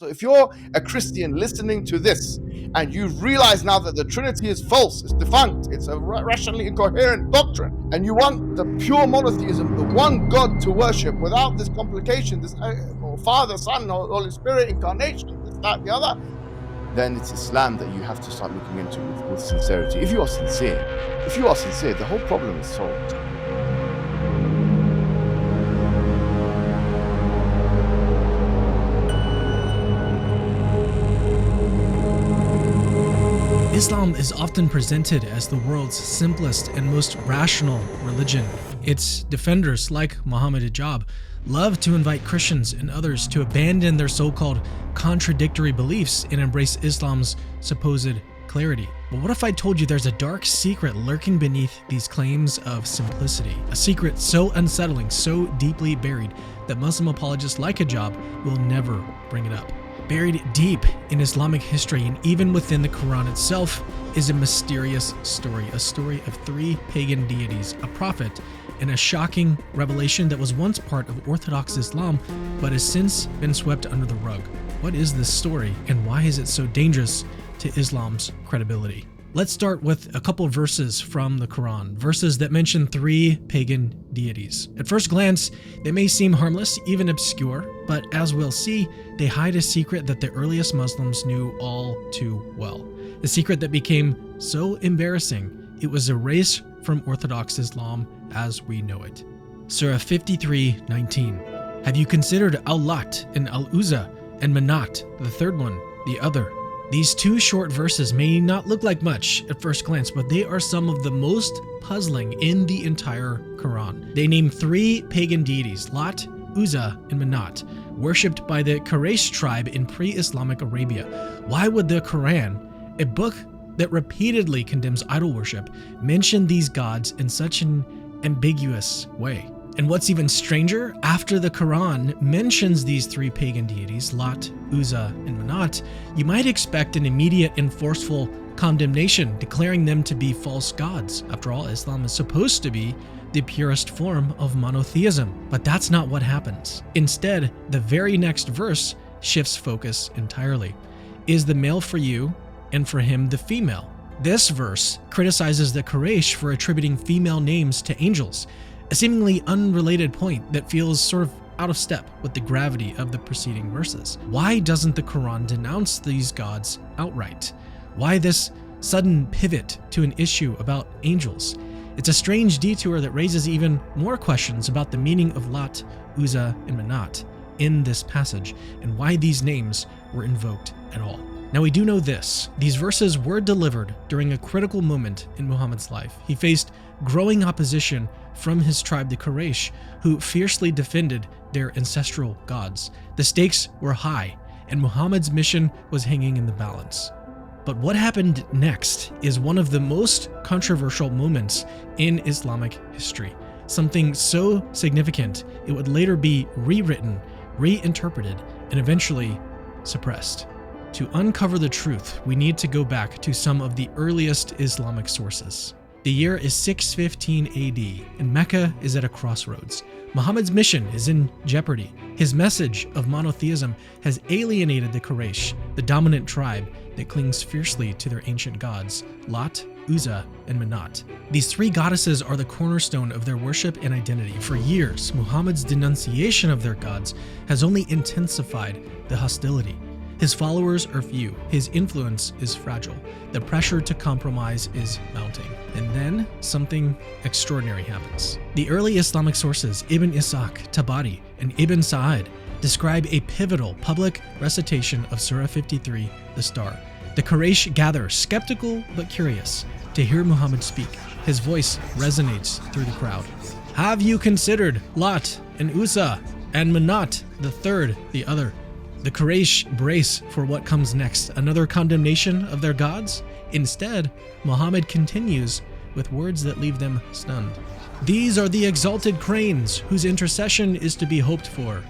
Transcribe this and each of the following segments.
So if you're a Christian listening to this and you realize now that the Trinity is false, it's defunct, it's a rationally incoherent doctrine, and you want the pure monotheism, the one God to worship without this complication, this Father, Son, or Holy Spirit, incarnation, this, that, the other, then it's Islam that you have to start looking into with sincerity. If you are sincere, the whole problem is solved. Islam is often presented as the world's simplest and most rational religion. Its defenders, like Muhammad Hijab, love to invite Christians and others to abandon their so-called contradictory beliefs and embrace Islam's supposed clarity. But what if I told you there's a dark secret lurking beneath these claims of simplicity? A secret so unsettling, so deeply buried, that Muslim apologists like Hijab will never bring it up. Buried deep in Islamic history and even within the Quran itself is a mysterious story, a story of three pagan deities, a prophet, and a shocking revelation that was once part of Orthodox Islam but has since been swept under the rug. What is this story and why is it so dangerous to Islam's credibility? Let's start with a couple verses from the Quran, verses that mention three pagan deities. At first glance, they may seem harmless, even obscure, but as we'll see, they hide a secret that the earliest Muslims knew all too well. The secret that became so embarrassing, it was erased from Orthodox Islam as we know it. Surah 53:19. Have you considered Al-Lat and Al-Uzza and Manat, the third one, the other? These two short verses may not look like much at first glance, but they are some of the most puzzling in the entire Quran. They name three pagan deities, Lat, Uzza, and Manat, worshipped by the Quraysh tribe in pre-Islamic Arabia. Why would the Quran, a book that repeatedly condemns idol worship, mention these gods in such an ambiguous way? And what's even stranger, after the Quran mentions these three pagan deities, Lat, Uzza, and Manat, you might expect an immediate and forceful condemnation, declaring them to be false gods. After all, Islam is supposed to be the purest form of monotheism, but that's not what happens. Instead, the very next verse shifts focus entirely. Is the male for you, and for him the female? This verse criticizes the Quraysh for attributing female names to angels, a seemingly unrelated point that feels sort of out of step with the gravity of the preceding verses. Why doesn't the Quran denounce these gods outright? Why this sudden pivot to an issue about angels? It's a strange detour that raises even more questions about the meaning of Lat, Uzza, and Manat in this passage, and why these names were invoked at all. Now we do know this. These verses were delivered during a critical moment in Muhammad's life. He faced growing opposition from his tribe, the Quraysh, who fiercely defended their ancestral gods. The stakes were high, and Muhammad's mission was hanging in the balance. But what happened next is one of the most controversial moments in Islamic history. Something so significant, it would later be rewritten, reinterpreted, and eventually suppressed. To uncover the truth, we need to go back to some of the earliest Islamic sources. The year is 615 AD, and Mecca is at a crossroads. Muhammad's mission is in jeopardy. His message of monotheism has alienated the Quraysh, the dominant tribe that clings fiercely to their ancient gods, Lat, Uzza, and Manat. These three goddesses are the cornerstone of their worship and identity. For years, Muhammad's denunciation of their gods has only intensified the hostility. His followers are few, his influence is fragile, the pressure to compromise is mounting. And then something extraordinary happens. The early Islamic sources, Ibn Ishaq, Tabari, and Ibn Sa'id, describe a pivotal public recitation of Surah 53, the Star. The Quraysh gather, skeptical but curious, to hear Muhammad speak. His voice resonates through the crowd. Have you considered Lat and Uzza and Manat, the third, the other? The Quraysh brace for what comes next, another condemnation of their gods? Instead, Muhammad continues with words that leave them stunned. These are the exalted cranes whose intercession is to be hoped for.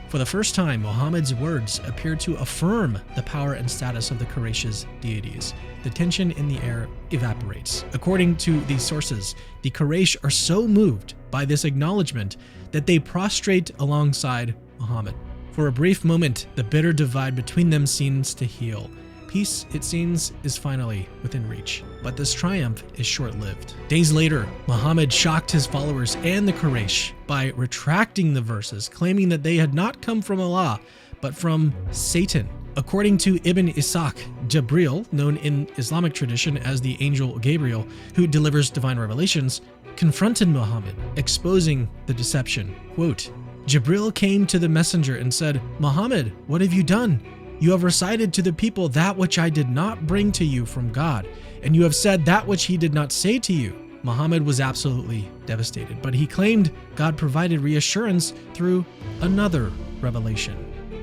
For the first time, Muhammad's words appear to affirm the power and status of the Quraysh's deities. The tension in the air evaporates. According to these sources, the Quraysh are so moved by this acknowledgement that they prostrate alongside Muhammad. For a brief moment, the bitter divide between them seems to heal. Peace, it seems, is finally within reach. But this triumph is short-lived. Days later, Muhammad shocked his followers and the Quraysh by retracting the verses, claiming that they had not come from Allah, but from Satan. According to Ibn Ishaq, Jibril, known in Islamic tradition as the angel Gabriel, who delivers divine revelations, confronted Muhammad, exposing the deception. Quote, Jibril came to the messenger and said, Muhammad, what have you done? You have recited to the people that which I did not bring to you from God, and you have said that which he did not say to you. Muhammad was absolutely devastated, but he claimed God provided reassurance through another revelation.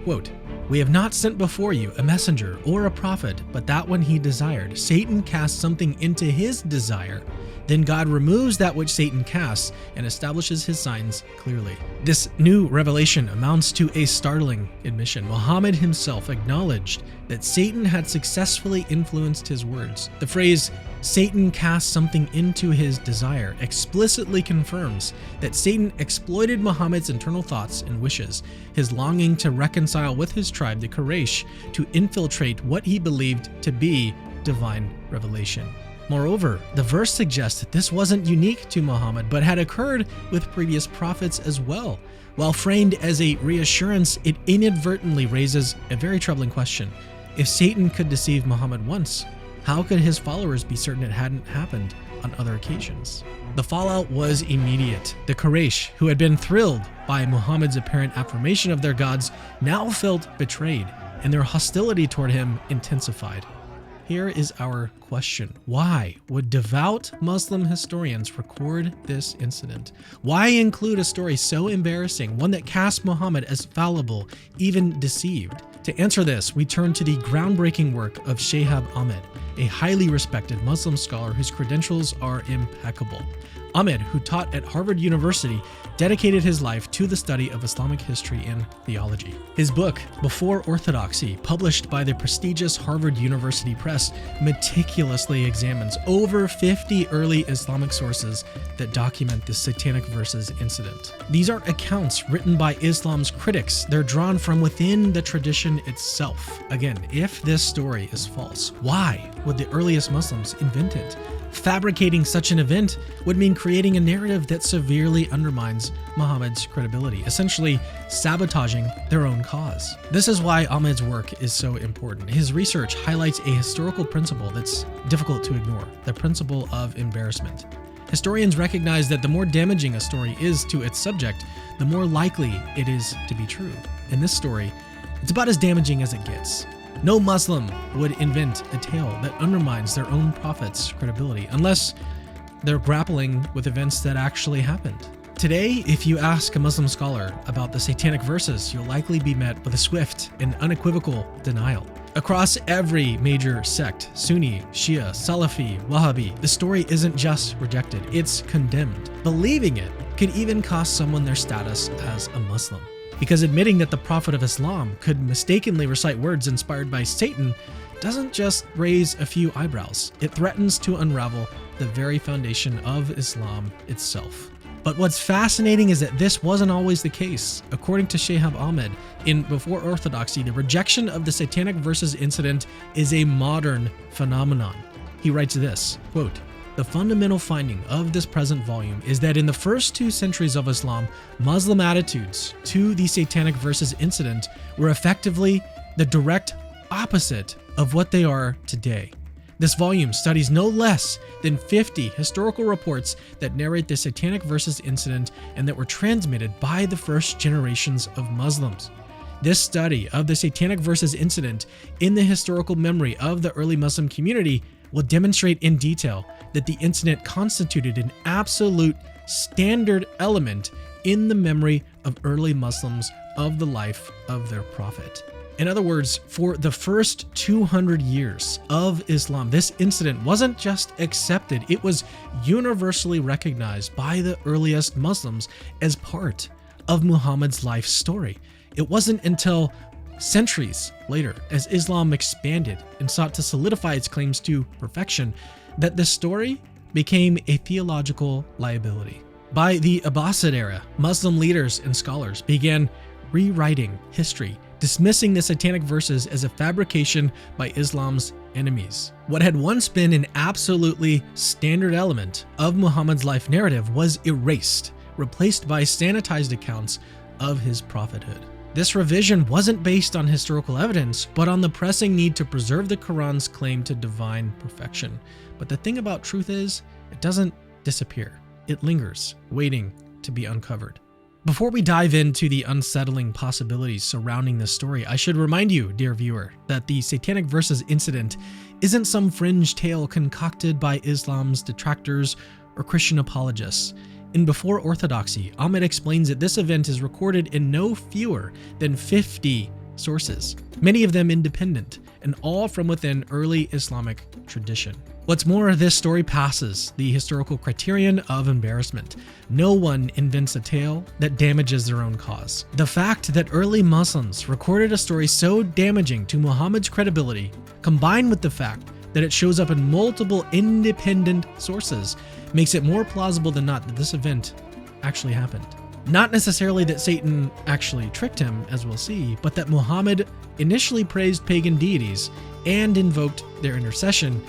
Quote, we have not sent before you a messenger or a prophet, but that when he desired, Satan cast something into his desire. Then God removes that which Satan casts and establishes his signs clearly. This new revelation amounts to a startling admission. Muhammad himself acknowledged that Satan had successfully influenced his words. The phrase, Satan cast something into his desire, explicitly confirms that Satan exploited Muhammad's internal thoughts and wishes, his longing to reconcile with his tribe, the Quraysh, to infiltrate what he believed to be divine revelation. Moreover, the verse suggests that this wasn't unique to Muhammad, but had occurred with previous prophets as well. While framed as a reassurance, it inadvertently raises a very troubling question. If Satan could deceive Muhammad once, how could his followers be certain it hadn't happened on other occasions? The fallout was immediate. The Quraysh, who had been thrilled by Muhammad's apparent affirmation of their gods, now felt betrayed, and their hostility toward him intensified. Here is our question. Why would devout Muslim historians record this incident? Why include a story so embarrassing, one that casts Muhammad as fallible, even deceived? To answer this, we turn to the groundbreaking work of Shihab Ahmed, a highly respected Muslim scholar whose credentials are impeccable. Ahmed, who taught at Harvard University, dedicated his life to the study of Islamic history and theology. His book, Before Orthodoxy, published by the prestigious Harvard University Press, meticulously examines over 50 early Islamic sources that document the satanic verses incident. These aren't accounts written by Islam's critics. They're drawn from within the tradition itself. Again, if this story is false, why would the earliest Muslims invent it? Fabricating such an event would mean creating a narrative that severely undermines Muhammad's credibility, essentially sabotaging their own cause. This is why Ahmed's work is so important. His research highlights a historical principle that's difficult to ignore, the principle of embarrassment. Historians recognize that the more damaging a story is to its subject, the more likely it is to be true. In this story, it's about as damaging as it gets. No Muslim would invent a tale that undermines their own prophet's credibility unless they're grappling with events that actually happened. Today, if you ask a Muslim scholar about the satanic verses, you'll likely be met with a swift and unequivocal denial. Across every major sect, Sunni, Shia, Salafi, Wahhabi, the story isn't just rejected, it's condemned. Believing it could even cost someone their status as a Muslim. Because admitting that the Prophet of Islam could mistakenly recite words inspired by Satan doesn't just raise a few eyebrows, it threatens to unravel the very foundation of Islam itself. But what's fascinating is that this wasn't always the case. According to Shihab Ahmed, in Before Orthodoxy, the rejection of the satanic verses incident is a modern phenomenon. He writes this, quote, the fundamental finding of this present volume is that in the first 2 centuries of Islam, Muslim attitudes to the satanic verses incident were effectively the direct opposite of what they are today. This volume studies no less than 50 historical reports that narrate the satanic verses incident and that were transmitted by the first generations of Muslims. This study of the satanic verses incident in the historical memory of the early Muslim community will demonstrate in detail that the incident constituted an absolute standard element in the memory of early Muslims of the life of their prophet. In other words, for the first 200 years of Islam, this incident wasn't just accepted, it was universally recognized by the earliest Muslims as part of Muhammad's life story. It wasn't until centuries later, as Islam expanded and sought to solidify its claims to perfection, that this story became a theological liability. By the Abbasid era, Muslim leaders and scholars began rewriting history, dismissing the satanic verses as a fabrication by Islam's enemies. What had once been an absolutely standard element of Muhammad's life narrative was erased, replaced by sanitized accounts of his prophethood. This revision wasn't based on historical evidence, but on the pressing need to preserve the Quran's claim to divine perfection. But the thing about truth is, it doesn't disappear. It lingers, waiting to be uncovered. Before we dive into the unsettling possibilities surrounding this story, I should remind you, dear viewer, that the satanic verses incident isn't some fringe tale concocted by Islam's detractors or Christian apologists. In Before Orthodoxy, Ahmed explains that this event is recorded in no fewer than 50 sources, many of them independent, and all from within early Islamic tradition. What's more, this story passes the historical criterion of embarrassment. No one invents a tale that damages their own cause. The fact that early Muslims recorded a story so damaging to Muhammad's credibility, combined with the fact that it shows up in multiple independent sources, makes it more plausible than not that this event actually happened. Not necessarily that Satan actually tricked him, as we'll see, but that Muhammad initially praised pagan deities and invoked their intercession,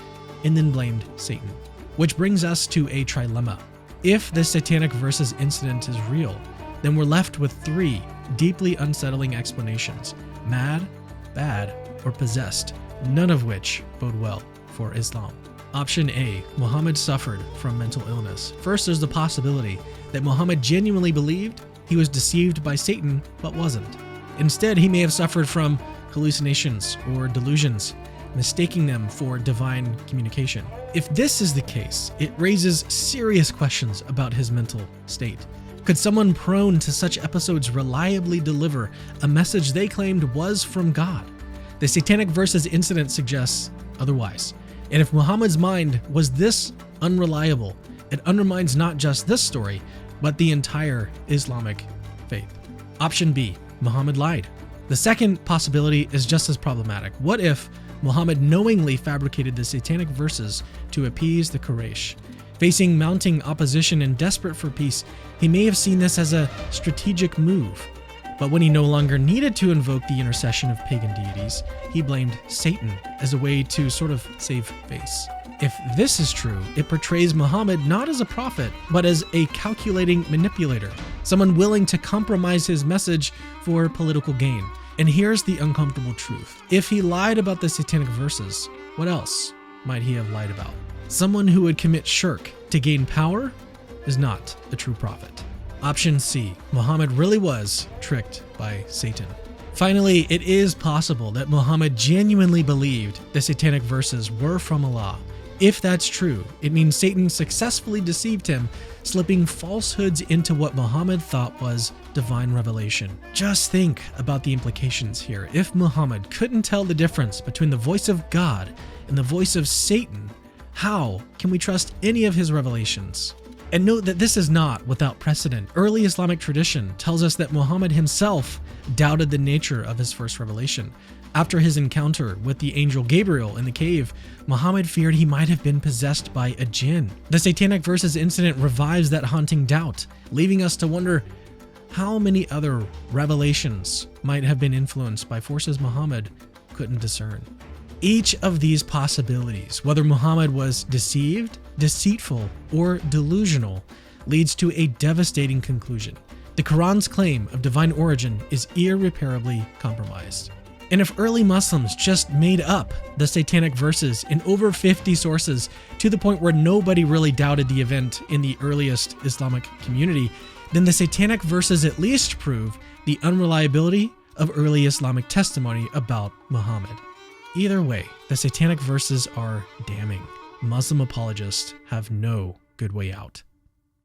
and then blamed Satan. Which brings us to a trilemma. If the satanic verses incident is real, then we're left with three deeply unsettling explanations: mad, bad, or possessed, none of which bode well for Islam. Option A, Muhammad suffered from mental illness. First, there's the possibility that Muhammad genuinely believed he was deceived by Satan, but wasn't. Instead, he may have suffered from hallucinations or delusions, mistaking them for divine communication. If this is the case, it raises serious questions about his mental state. Could someone prone to such episodes reliably deliver a message they claimed was from God? The satanic verses incident suggests otherwise. And if Muhammad's mind was this unreliable, it undermines not just this story, but the entire Islamic faith. Option B, Muhammad lied. The second possibility is just as problematic. What if Muhammad knowingly fabricated the satanic verses to appease the Quraysh? Facing mounting opposition and desperate for peace, he may have seen this as a strategic move. But when he no longer needed to invoke the intercession of pagan deities, he blamed Satan as a way to sort of save face. If this is true, it portrays Muhammad not as a prophet, but as a calculating manipulator, someone willing to compromise his message for political gain. And here's the uncomfortable truth. If he lied about the satanic verses, what else might he have lied about? Someone who would commit shirk to gain power is not a true prophet. Option C, Muhammad really was tricked by Satan. Finally, it is possible that Muhammad genuinely believed the satanic verses were from Allah. If that's true, it means Satan successfully deceived him, slipping falsehoods into what Muhammad thought was divine revelation. Just think about the implications here. If Muhammad couldn't tell the difference between the voice of God and the voice of Satan, how can we trust any of his revelations? And note that this is not without precedent. Early Islamic tradition tells us that Muhammad himself doubted the nature of his first revelation. After his encounter with the angel Gabriel in the cave, Muhammad feared he might have been possessed by a jinn. The satanic verses incident revives that haunting doubt, leaving us to wonder how many other revelations might have been influenced by forces Muhammad couldn't discern. Each of these possibilities, whether Muhammad was deceived, deceitful, or delusional, leads to a devastating conclusion. The Quran's claim of divine origin is irreparably compromised. And if early Muslims just made up the satanic verses in over 50 sources to the point where nobody really doubted the event in the earliest Islamic community, then the satanic verses at least prove the unreliability of early Islamic testimony about Muhammad. Either way, the satanic verses are damning. Muslim apologists have no good way out.